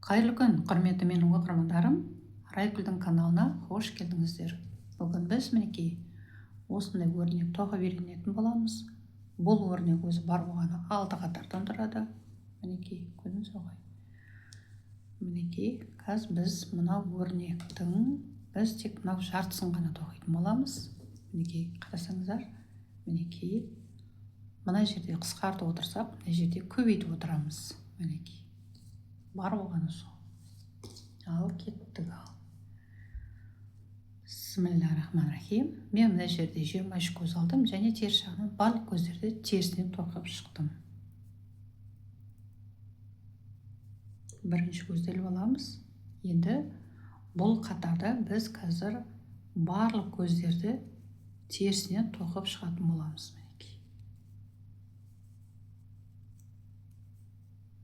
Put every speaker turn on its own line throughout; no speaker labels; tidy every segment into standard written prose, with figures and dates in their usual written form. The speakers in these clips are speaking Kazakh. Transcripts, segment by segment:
Қайырлы күн, құрметті менің оқырмандарым. Райгүлдің каналына қош келдіңіздер. Бүгін біз мінекей осындай өрнек тоқып үйренетін боламыз. Бұл өрнек өзі бар болғаны 6 қатардан тұрады. Мінекей, көрдіңіз ғой. Мінекей, қазір біз мынау өрнектің біз тек мынау жартысын ғана тоқитын боламыз. Мінекей, қарасаңыздар. Мінекей, мына жерде қысқартып отырсақ, мына жерде көбейтіп отырамыз. Мінекей, бар болғаны сол. Ал кеттік ал. Бисмиллахиррахманиррахим. Мен мына жерде 23 көз алдым және теріс жағынан барлық көздерді терісінен тоқып шықтым. Бірінші көзді іліп аламыз. Енді бұл қатарда біз қазір барлық көздерді терісінен тоқып шығатын боламыз.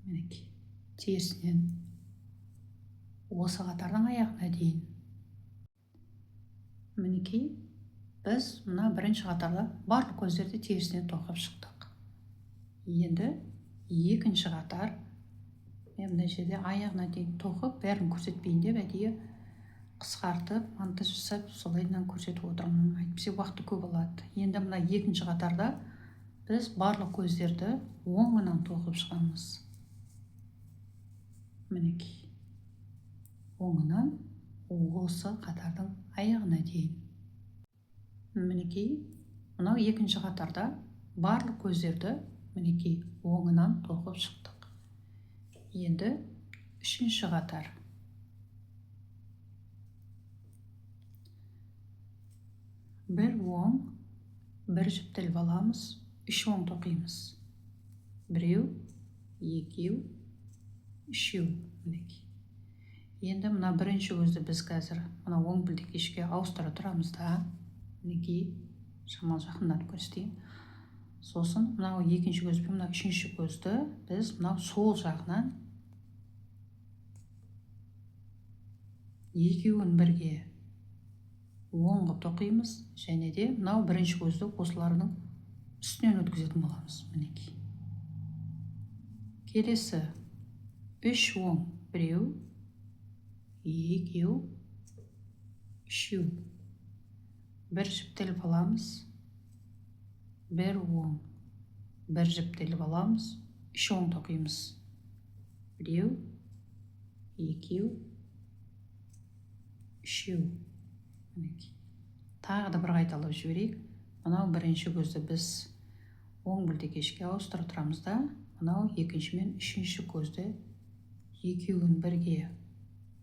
Мінекей, терісінен осы қатардың аяғына дейін. Мінекей, біз мына бірінші қатарда барлық көздерді терісінен тоқып шықтық. Енді екінші қатар, мен мына жерде аяғына дейін тоқып, бәрін көрсетпейін деп әдейі қысқартып, монтаж жасап, солайынан көрсетіп отырмын. Әйтпесе уақыты көп алады. Енді мына екінші қатарда біз барлық көздерді оңынан тоқып шығамыз. Мінекей, оңынан осы қатардың аяғына дейін. Мінекей, мынау екінші қатарда барлық көздерді мінекей оңынан тоқып шықтық. Енді үшінші қатар. Бір оң, бір жіптіліп аламыз, 3 оң тоқимыз. Біреу, екеу, үшеу. Мінекей. Енді мына бірінші көзді біз қазір мына оң білдекешке ауыстыра тұрамыз да. Мінекей, шамал жақындатып көрсетейін. Сосын мынау екінші көз бен мына үшінші көзді біз мынау сол жағынан екеуін бірге оңға тоқимыз және де мынау бірінші көзді осылардың үстінен өткізетін боламыз. Мінекей. Келесі 3 оң, біреу, екеу, үшеу. Бір жіптеліп аламыз, бір оң, бір жіптеліп аламыз, 3 оң тоқимыз. Біреу, екеу, үшеу. Тағы да бір қайталап жіберейік. Мынау бірінші көзді біз оң білдекешке ауыстыра тұрамыз да, мынау екінші мен үшінші көзді екеуін бірге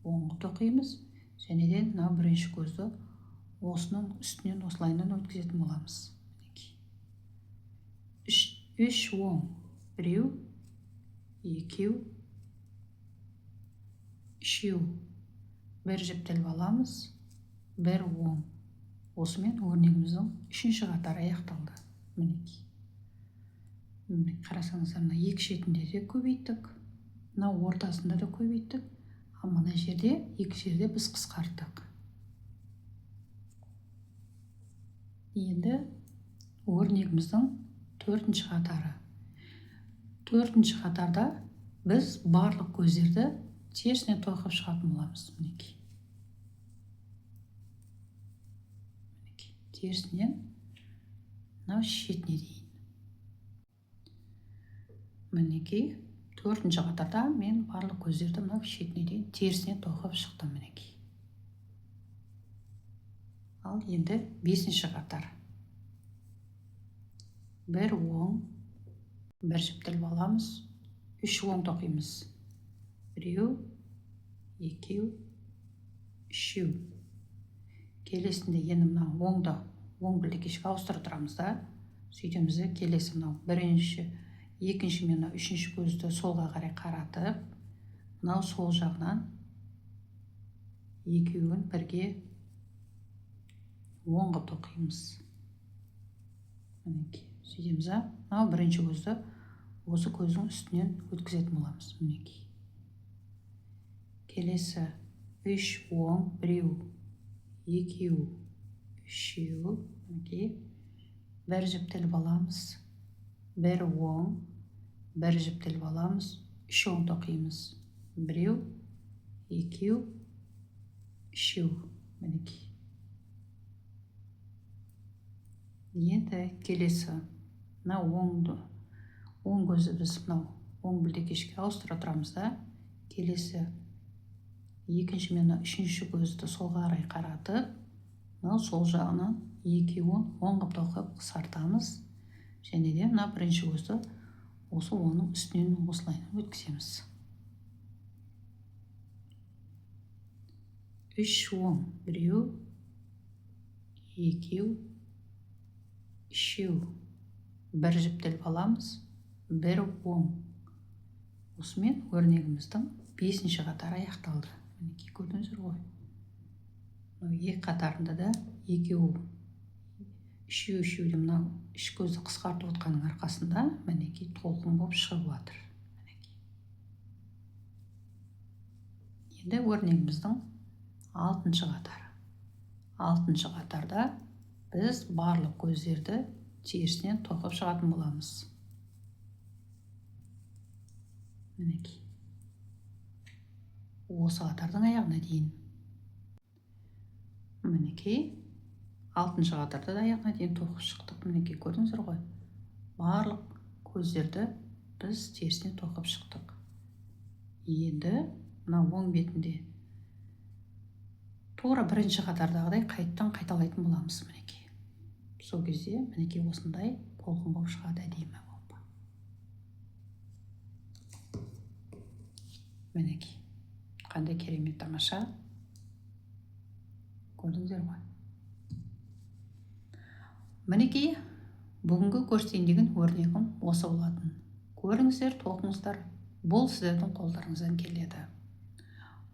оңға тоқимыз және де мынау бірінші көзді осының үстінен осылайынан өткізетін боламыз. 3 оң, біреу, екеу, үшеу. Бір жіптеліп аламыз, бір оң. Осымен өрнегіміздің үшінші қатары аяқталды. Мінекей. Қарасаңыздар, мына екі шетінде де көбейттік, мына ортасында да көбейттік, ал мына жерде екі жерде біз қысқарттық. Енді өрнегіміздің 4-ші қатары. 4-ші қатарда біз барлық көздерді терісінен тоқып шығатын боламыз. Мінекей. Терісінен мынау шетіне дейін. Мінекей, 4-ші қатарда мен барлық көздерді мынау шетіне дейін терісінен тоқып шықтым. Мінекей. Ал енді 5-ші қатар. Бір оң, бір жіптіліп аламыз, 3 оң тоқимыз. Біреу, екеу, үшеу. Келесінде енді мынау оңды оң білдекешке ауыстыра тұрамыз да. Сөйтеміз, келесі мынау бірінші, екінші мен үшінші көзді солға қарай қаратып, мынау сол жағынан екеуін бірге оңға тоқимыз. Сөйтеміз, мынау бірінші көзді осы көздің үстінен өткізетін боламыз. Мінекей. Келесі 3 оң, біреу, екеу, үшеу. Мінекей. Бір жіптеліп аламыз, бір оң, бір жіптеліп аламыз, 3 оң тоқимыз. Біреу, екеу, үшеу. Мінекей. Енді келесі мына оң көзі біз мынау оң білдекешке ауыстыра тұрамыз да, келесі екінші мен үшінші көзді солға қарай қаратып, мынау сол жағынан екеуін оң қып тоқып қысартамыз, және де мына бірінші көзді осы оның үстінен осылай өткіземіз. Үш оң, біреу, екеу, үшеу. Бір жіптеліп аламыз, бір оң. Осымен өрнегіміздің 5-ші қатары аяқталды. Мінекей, көрдіңіздер ғой. Екі қатарында да екеу, үшеу де мынау үш көзді қысқартып отқанның арқасында мінекей толқын болып шығып жатыр. Енді өрнегіміздің 6-ші қатары. 6-шы қатарда біз барлық көздерді терісінен тоқып шығатын боламыз. Мінекей. Осы қатардың аяғына дейін. Мінекей. 6-шы қатарда да аяғына дейін тоқып шықтық. Мінекей, көрдіңіздер ғой. Барлық көздерді біз терісінен тоқып шықтық. Енді мына оң бетінде тура бірінші қатардағыдай қайттан қайталайтын боламыз. Мінекей. Сол кезде мінекей осындай толқын болып шығады, әдемі болып. Мінекей. Қандай керемет, тамаша. Көрдіңіздер ғой. Мінекей, бүгінгі көрсетейін деген өрнегім осы болатын. Көріңіздер, тоқыңыздар. Бұл сіздердің қолдарыңыздан келеді.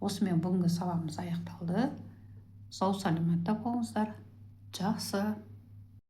Осымен бүгінгі сабағымыз аяқталды. Сау саламатта болыңыздар. Жақсы.